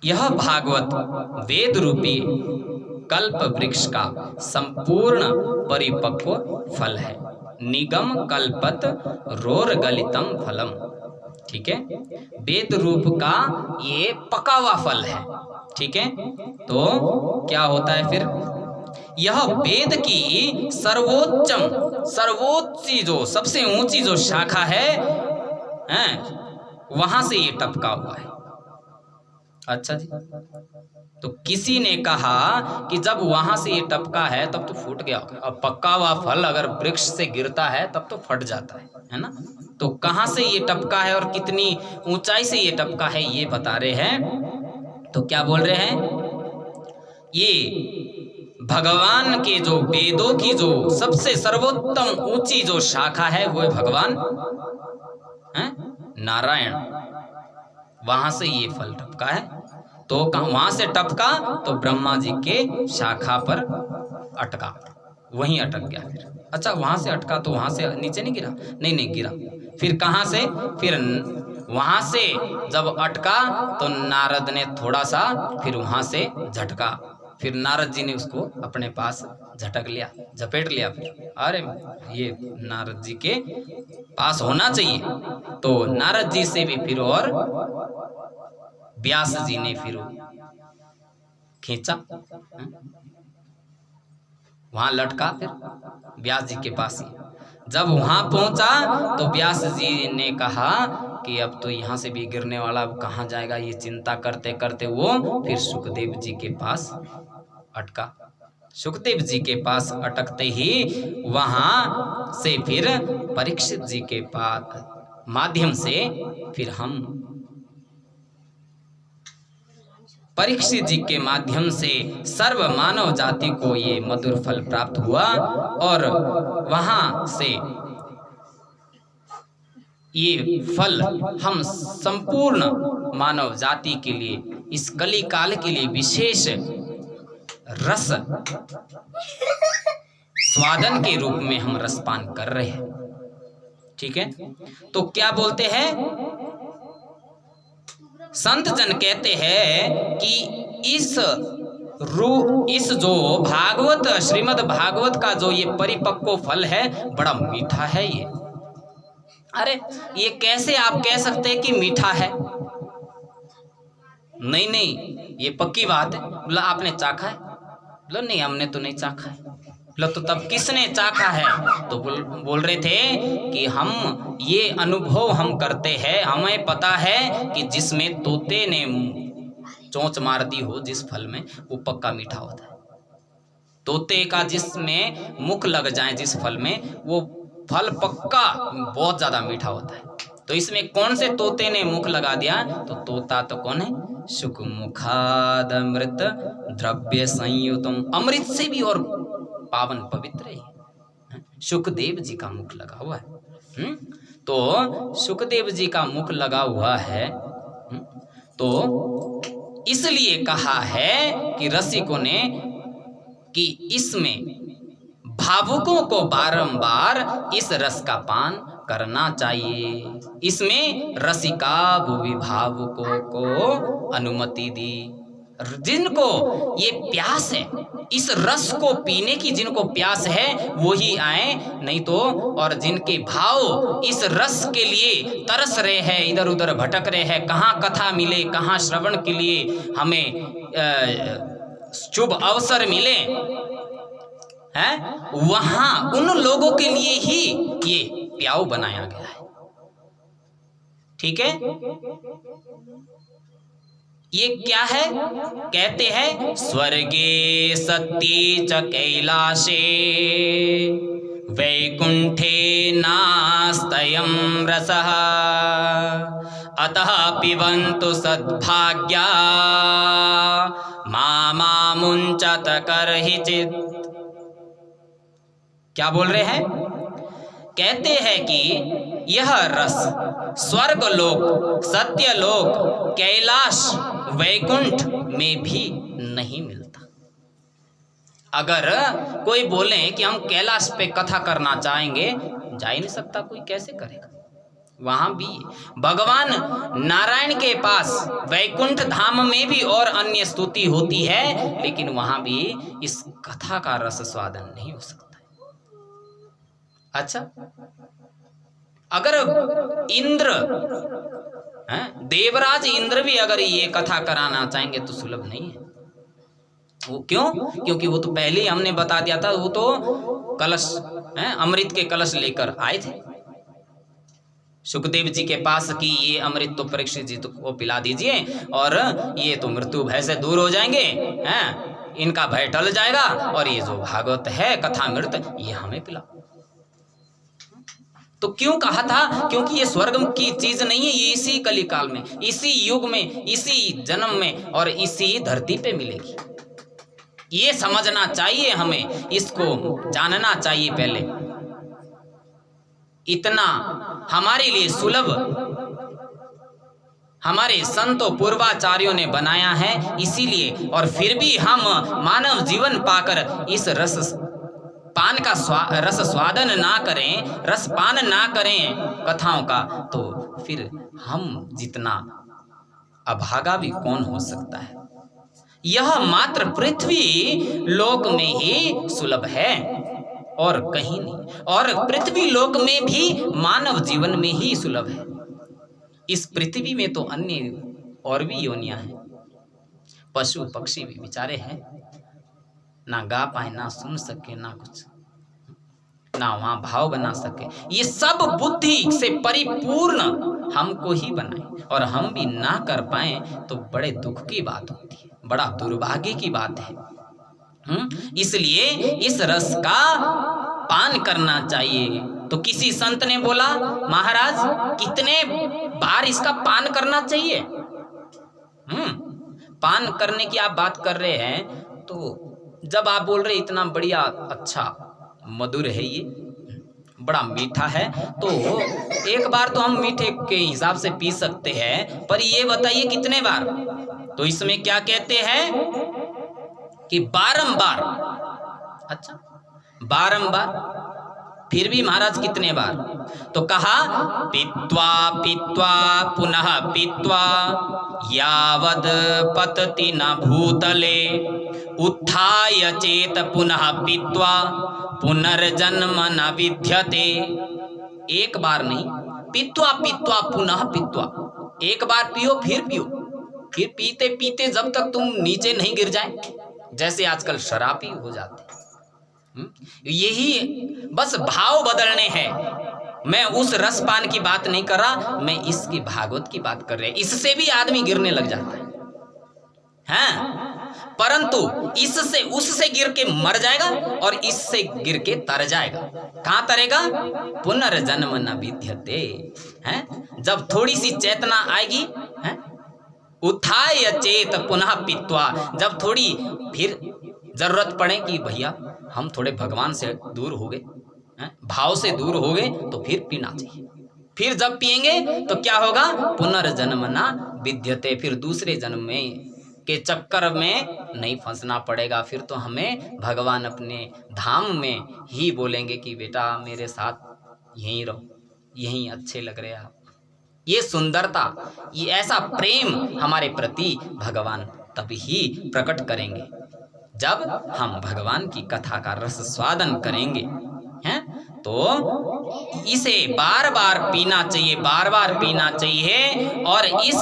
यह भागवत वेद रूपी कल्प वृक्ष का संपूर्ण परिपक्व फल है। निगम कल्पत रोरगलितम फलम। ठीक है, वेद रूप का ये पका हुआ फल है। ठीक है, तो क्या होता है फिर, यह वेद की सर्वोच्च जो सबसे ऊंची जो शाखा है, वहां से ये टपका हुआ है। अच्छा जी, तो किसी ने कहा कि जब वहां से ये टपका है तब तो फूट गया होगा। अब पक्का हुआ फल अगर वृक्ष से गिरता है तब तो फट जाता है ना। तो कहां से ये टपका है और कितनी ऊंचाई से ये टपका है ये बता रहे हैं। तो क्या बोल रहे हैं, ये भगवान के जो वेदों की जो सबसे सर्वोत्तम ऊंची जो शाखा है वो है भगवान नारायण, वहां से ये फल टपका है। तो वहां से टपका तो ब्रह्मा जी के शाखा पर अटका, वहीं अटक गया फिर। अच्छा, वहां से अटका तो वहां से नीचे नहीं गिरा? नहीं गिरा। फिर कहां से, फिर वहां से जब अटका तो नारद ने थोड़ा सा फिर वहां से झटका, फिर नारद जी ने उसको अपने पास झटक लिया, झपेट लिया। फिर अरे ये नारद जी के पास होना चाहिए। तो नारद जी से भी फिर और व्यास जी ने फिर खींचा, वहां लटका, फिर व्यास जी के पास ही। जब वहां पहुंचा तो व्यास जी ने कहा कि अब तो यहाँ से भी गिरने वाला, अब कहाँ जाएगा। ये चिंता करते करते वो फिर सुखदेव जी के पास अटका। सुखदेव जी के पास अटकते ही वहां से फिर परीक्षित जी के पास माध्यम से फिर हम परीक्षित जी के माध्यम से सर्व मानव जाति को ये मधुर फल प्राप्त हुआ। और वहां से ये फल हम संपूर्ण मानव जाति के लिए, इस कली काल के लिए विशेष रस स्वादन के रूप में हम रसपान कर रहे हैं। ठीक है, तो क्या बोलते हैं, संत जन कहते हैं कि इस जो भागवत, श्रीमद् भागवत का जो ये परिपक्व फल है बड़ा मीठा है ये। अरे ये कैसे आप कह सकते हैं कि मीठा है? नहीं, ये पक्की बात है। बोला आपने चाखा है? बोला नहीं, हमने तो नहीं चाखा है। बोला तो तब किसने चाखा है? तो बोल रहे थे कि हम ये अनुभव हम करते हैं, हमें पता है कि जिसमें तोते ने चोंच मार दी हो जिस फल में, वो पक्का मीठा होता है। तोते का जिसमें मुख लग जाए जिस फल में, वो फल पक्का बहुत ज्यादा मीठा होता है। तो इसमें कौन से तोते ने मुख लगा दिया? तो तोता तो कौन है? शुक मुखाद अमृत द्रव्य संयुतम, अमृत से भी और पावन पवित्र है। सुखदेव जी का मुख लगा हुआ है। तो सुखदेव जी का मुख लगा हुआ है, तो इसलिए कहा है कि रसिकों ने कि इसमें भावुकों को बारंबार इस रस का पान करना चाहिए। इसमें रसिका भुवि भावुकों को अनुमति दी। जिनको ये प्यास है, इस रस को पीने की जिनको प्यास है वो ही आए, नहीं तो और जिनके भाव इस रस के लिए तरस रहे हैं, इधर उधर भटक रहे हैं, कहाँ कथा मिले, कहाँ श्रवण के लिए हमें शुभ अवसर मिले हैं, वहां उन लोगों के लिए ही ये प्याऊ बनाया गया है। ठीक है, ये क्या है? कहते हैं स्वर्गे सत्ये च कैलाशे वैकुंठे नास्तयं रसः अतः पिबन्तु सद्भाग्या मामुञ्चत कर्हिचित्। क्या बोल रहे हैं? कहते हैं कि यह रस स्वर्ग लोक, सत्य लोक, कैलाश, वैकुंठ में भी नहीं मिलता। अगर कोई बोले कि हम कैलाश पे कथा करना चाहेंगे, जा ही नहीं सकता कोई, कैसे करेगा? वहां भी भगवान नारायण के पास वैकुंठ धाम में भी और अन्य स्तुति होती है, लेकिन वहां भी इस कथा का रस स्वादन नहीं हो सकता है। अच्छा, अगर इंद्र देवराज इंद्र भी अगर ये कथा कराना चाहेंगे तो सुलभ नहीं है। वो क्यों? क्योंकि वो तो पहले ही हमने बता दिया था, वो तो कलश अमृत के कलश लेकर आए थे सुखदेव जी के पास कि ये अमृत तो परीक्षित जी को पिला दीजिए और ये तो मृत्यु भय से दूर हो जाएंगे, इनका भय टल जाएगा, और ये जो भागवत है कथामृत ये हमें पिला। तो क्यों कहा था? क्योंकि ये स्वर्ग की चीज नहीं है, ये इसी कलिकाल में, इसी युग में, इसी जन्म में और इसी धरती पे मिलेगी। ये समझना चाहिए हमें, इसको जानना चाहिए पहले। इतना हमारे लिए सुलभ हमारे संतों पूर्वाचार्यों ने बनाया है, इसीलिए। और फिर भी हम मानव जीवन पाकर इस रस पान का रस स्वादन ना करें, रस पान ना करें कथाओं का, तो फिर हम जितना अभागा भी कौन हो सकता है। यह मात्र पृथ्वी लोक में ही सुलभ है और कहीं नहीं, और पृथ्वी लोक में भी मानव जीवन में ही सुलभ है। इस पृथ्वी में तो अन्य और भी योनियां हैं, पशु पक्षी भी बेचारे हैं, ना गा पाए, ना सुन सके, ना कुछ, ना वहां भाव बना सके। ये सब बुद्धि से परिपूर्ण हमको ही बनाए और हम भी ना कर पाए तो बड़े दुख की बात होती है, बड़ा दुर्भाग्य की बात है। इसलिए इस रस का पान करना चाहिए। तो किसी संत ने बोला, महाराज कितने बार इसका पान करना चाहिए? पान करने की आप बात कर रहे हैं, तो जब आप बोल रहे इतना बढ़िया अच्छा मधुर है, ये बड़ा मीठा है, तो एक बार तो हम मीठे के हिसाब से पी सकते हैं, पर ये बताइए कितने बार? तो इसमें क्या कहते हैं कि बारंबार। अच्छा, बारंबार। फिर भी महाराज कितने बार? तो कहा पीत्वा पीत्वा पुनः पीत्वा यावद पतति न भूतले उत्थाय चेत पुनः पीत्वा पुनर्जन्म न विद्यते। एक बार नहीं, पीत्वा पीत्वा पुनः पीत्वा, एक बार पियो फिर पियो, फिर पीते पीते जब तक तुम नीचे नहीं गिर जाए, जैसे आजकल शराबी हो जाते। यही बस भाव बदलने हैं। मैं उस रसपान की बात नहीं कर रहा, मैं इसकी भागवत की बात कर रहे हैं। इससे भी आदमी गिरने लग जाता है, परंतु इससे उससे गिर के मर जाएगा और इससे गिर के तर जाएगा। कहां तरेगा? पुनर्जन्म न विद्यते। जब थोड़ी सी चेतना आएगी, उत्थाय चेत पुनः पीत्वा, जब थोड़ी फिर जरूरत पड़े कि भैया हम थोड़े भगवान से दूर हो गए, भाव से दूर हो गए, तो फिर पीना चाहिए। फिर जब पिएंगे तो क्या होगा? पुनर्जन्म ना विद्यते, फिर दूसरे जन्म में के चक्कर में नहीं फंसना पड़ेगा। फिर तो हमें भगवान अपने धाम में ही बोलेंगे कि बेटा मेरे साथ यहीं रहो, यहीं अच्छे लग रहे आप। ये सुंदरता, ये ऐसा प्रेम हमारे प्रति भगवान तभी प्रकट करेंगे जब हम भगवान की कथा का रस स्वादन करेंगे, हैं? तो इसे बार बार पीना चाहिए, बार बार पीना चाहिए, और इस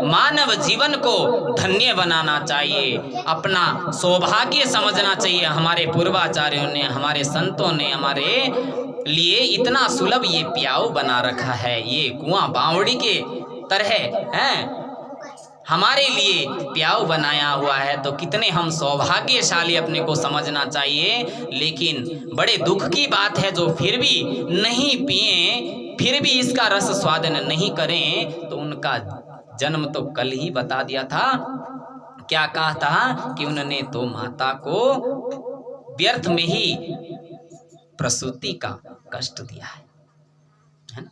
मानव जीवन को धन्य बनाना चाहिए, अपना सौभाग्य समझना चाहिए। हमारे पूर्वाचार्यों ने, हमारे संतों ने हमारे लिए इतना सुलभ ये प्याऊ बना रखा है, ये कुआं बावड़ी के तरह है हमारे लिए प्याऊ बनाया हुआ है। तो कितने हम सौभाग्यशाली अपने को समझना चाहिए। लेकिन बड़े दुख की बात है जो फिर भी नहीं पिए, फिर भी इसका रस स्वादन नहीं करें, तो उनका जन्म तो कल ही बता दिया था। क्या कहा था कि उन्होंने तो माता को व्यर्थ में ही प्रसूति का कष्ट दिया है ना।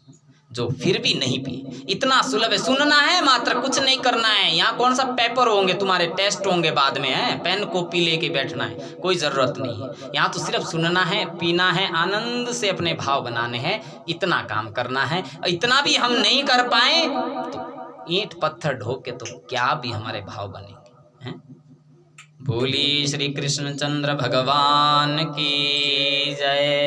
जो फिर भी नहीं पिए। इतना सुलभ है, सुनना है मात्र, कुछ नहीं करना है। यहाँ कौन सा पेपर होंगे, तुम्हारे टेस्ट होंगे बाद में, है पेन कॉपी लेके बैठना है, कोई ज़रूरत नहीं है। यहाँ तो सिर्फ सुनना है, पीना है, आनंद से अपने भाव बनाने हैं, इतना काम करना है। इतना भी हम नहीं कर पाए तो ईंट पत्थर ढो के तो क्या भी हमारे भाव बनेंगे, हैं। बोली श्री कृष्णचंद्र भगवान की जय।